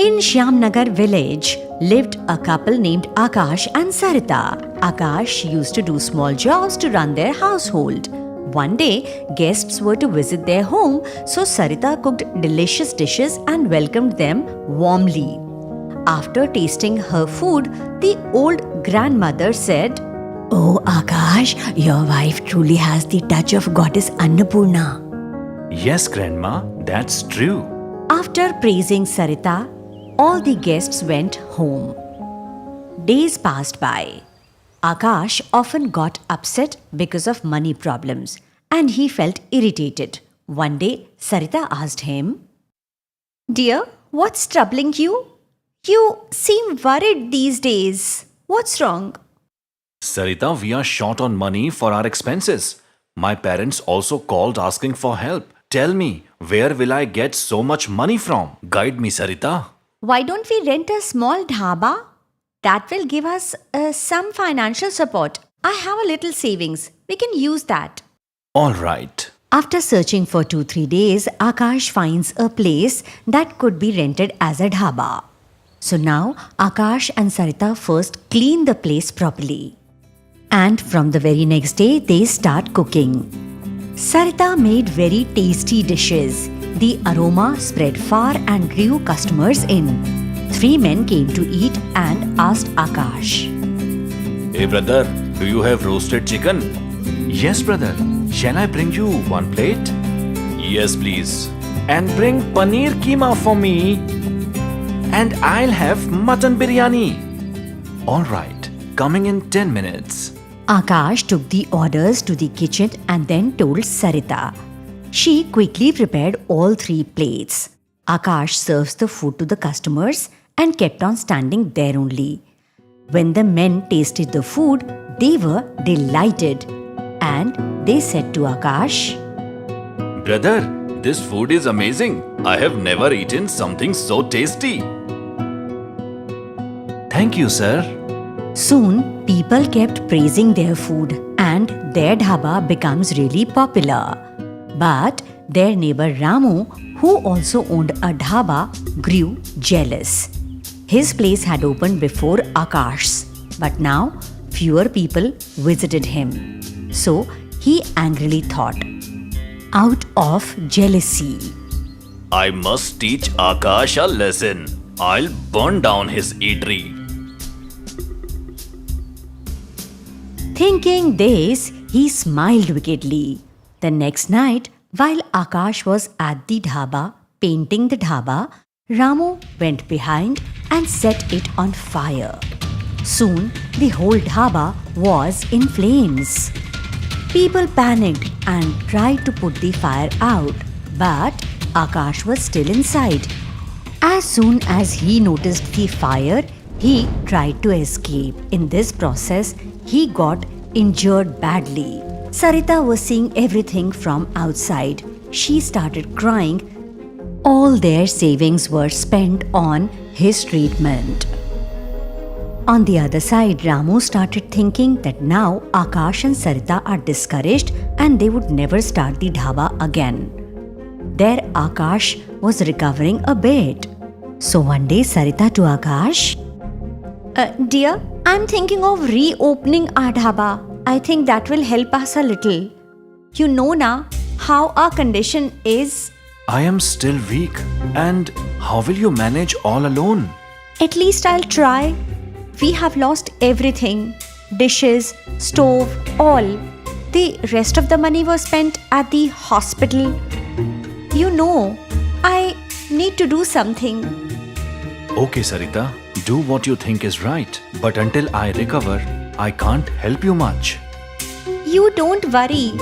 In Shyamnagar village lived a couple named Akash and Sarita. Akash used to do small jobs to run their household. One day, guests were to visit their home, so Sarita cooked delicious dishes and welcomed them warmly. After tasting her food, the old grandmother said, "Oh Akash, your wife truly has the touch of goddess Annapurna." Yes, Grandma, that's true. After praising Sarita, all the guests went home. Days passed by. Akash often got upset because of money problems and he felt irritated. One day, Sarita asked him, "Dear, what's troubling you? You seem worried these days. What's wrong?" Sarita, we are short on money for our expenses. My parents also called asking for help. Tell me, where will I get so much money from? Guide me, Sarita. Why don't we rent a small dhaba? That will give us some financial support. I have a little savings. We can use that. All right. After searching for 2-3 days, Akash finds a place that could be rented as a dhaba. So now Akash and Sarita first clean the place properly. And from the very next day, they start cooking. Sarita made very tasty dishes. The aroma spread far and drew customers in. 3 men came to eat and asked Akash, Hey brother, do you have roasted chicken? Yes brother. Shall I bring you one plate? Yes please. And bring paneer keema for me. And I'll have mutton biryani. All right, coming in 10 minutes. Akash took the orders to the kitchen and then told Sarita. She quickly prepared all 3 plates. Akash serves the food to the customers and kept on standing there only. When the men tasted the food, they were delighted and they said to Akash, Brother, this food is amazing. I have never eaten something so tasty. Thank you, sir. Soon, people kept praising their food and their dhaba becomes really popular. But their neighbor Ramu, who also owned a dhaba, grew jealous. His place had opened before Akash's, but now fewer people visited him. So he angrily thought, out of jealousy, I must teach Akash a lesson. I'll burn down his eatery. Thinking this, he smiled wickedly. The next night, while Akash was at the dhaba painting the dhaba, Ramu went behind and set it on fire. Soon, the whole dhaba was in flames. People panicked and tried to put the fire out, but Akash was still inside. As soon as he noticed the fire, he tried to escape. In this process, he got injured badly. Sarita was seeing everything from outside. She started crying. All their savings were spent on his treatment. On the other side, Ramu started thinking that now Akash and Sarita are discouraged and they would never start the dhaba again. There Akash was recovering a bit. So one day Sarita to Akash, Dear, I'm thinking of reopening our dhaba. I think that will help us a little. You know now how our condition is. I am still weak. And how will you manage all alone? At least I'll try. We have lost everything. Dishes, stove, all. The rest of the money was spent at the hospital. You know, I need to do something. Okay, Sarita. Do what you think is right. But until I recover, I can't help you much. You don't worry.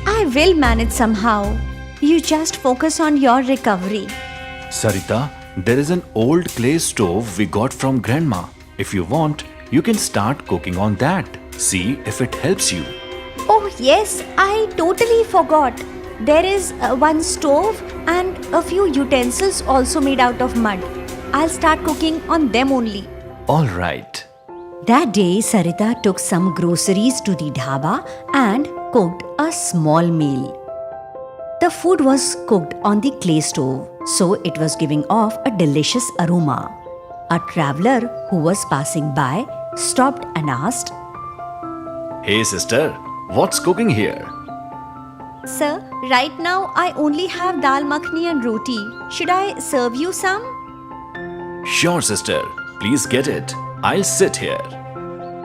I will manage somehow. You just focus on your recovery. Sarita, there is an old clay stove we got from Grandma. If you want, you can start cooking on that. See if it helps you. Oh yes, I totally forgot. There is one stove and a few utensils also made out of mud. I'll start cooking on them only. All right. That day, Sarita took some groceries to the dhaba and cooked a small meal. The food was cooked on the clay stove, so it was giving off a delicious aroma. A traveler who was passing by stopped and asked, Hey sister, what's cooking here? Sir, right now I only have dal makhni and roti. Should I serve you some? Sure sister, please get it. I'll sit here.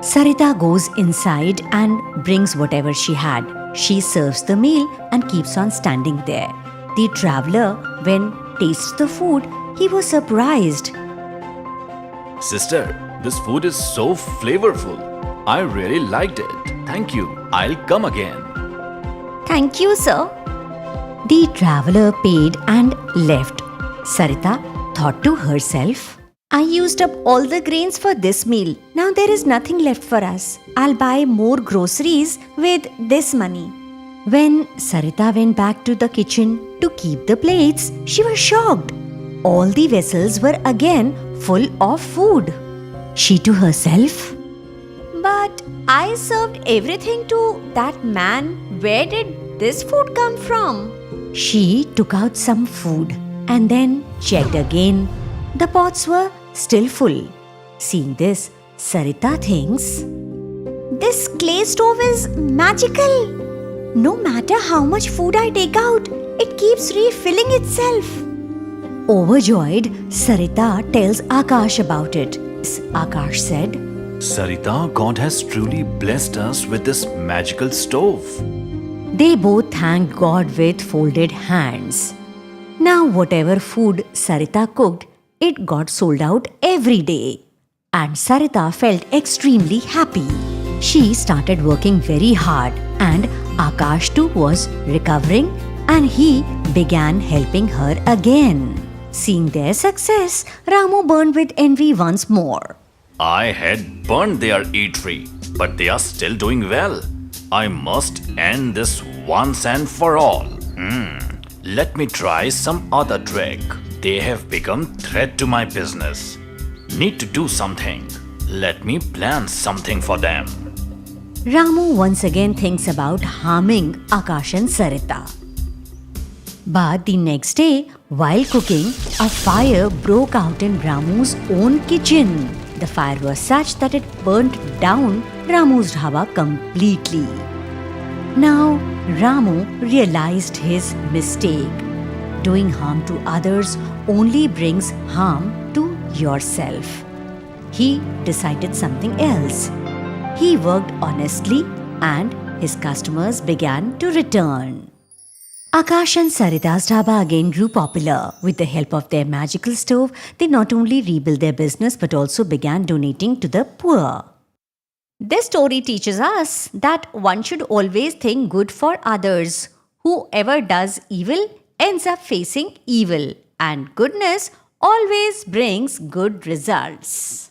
Sarita goes inside and brings whatever she had. She serves the meal and keeps on standing there. The traveler, when tastes the food, he was surprised. Sister, this food is so flavorful. I really liked it. Thank you. I'll come again. Thank you, sir. The traveler paid and left. Sarita thought to herself, I used up all the grains for this meal. Now there is nothing left for us. I'll buy more groceries with this money. When Sarita went back to the kitchen to keep the plates, she was shocked. All the vessels were again full of food. She to herself, but I served everything to that man. Where did this food come from? She took out some food and then checked again. The pots were still full. Seeing this, Sarita thinks, this clay stove is magical. No matter how much food I take out, it keeps refilling itself. Overjoyed, Sarita tells Akash about it. Akash said, Sarita, God has truly blessed us with this magical stove. They both thanked God with folded hands. Now whatever food Sarita cooked, it got sold out every day. And Sarita felt extremely happy. She started working very hard and Akash too was recovering and he began helping her again. Seeing their success, Ramu burned with envy once more. I had burned their eatery, but they are still doing well. I must end this once and for all. Let me try some other trick. They have become threat to my business. Need to do something. Let me plan something for them. Ramu once again thinks about harming Akash and Sarita. But the next day, while cooking, a fire broke out in Ramu's own kitchen. The fire was such that it burnt down Ramu's dhaba completely. Now, Ramu realized his mistake. Doing harm to others only brings harm to yourself. He decided something else. He worked honestly and his customers began to return. Akash and Sarita's dhaba again grew popular. With the help of their magical stove, they not only rebuilt their business but also began donating to the poor. This story teaches us that one should always think good for others. Whoever does evil ends up facing evil, and goodness always brings good results.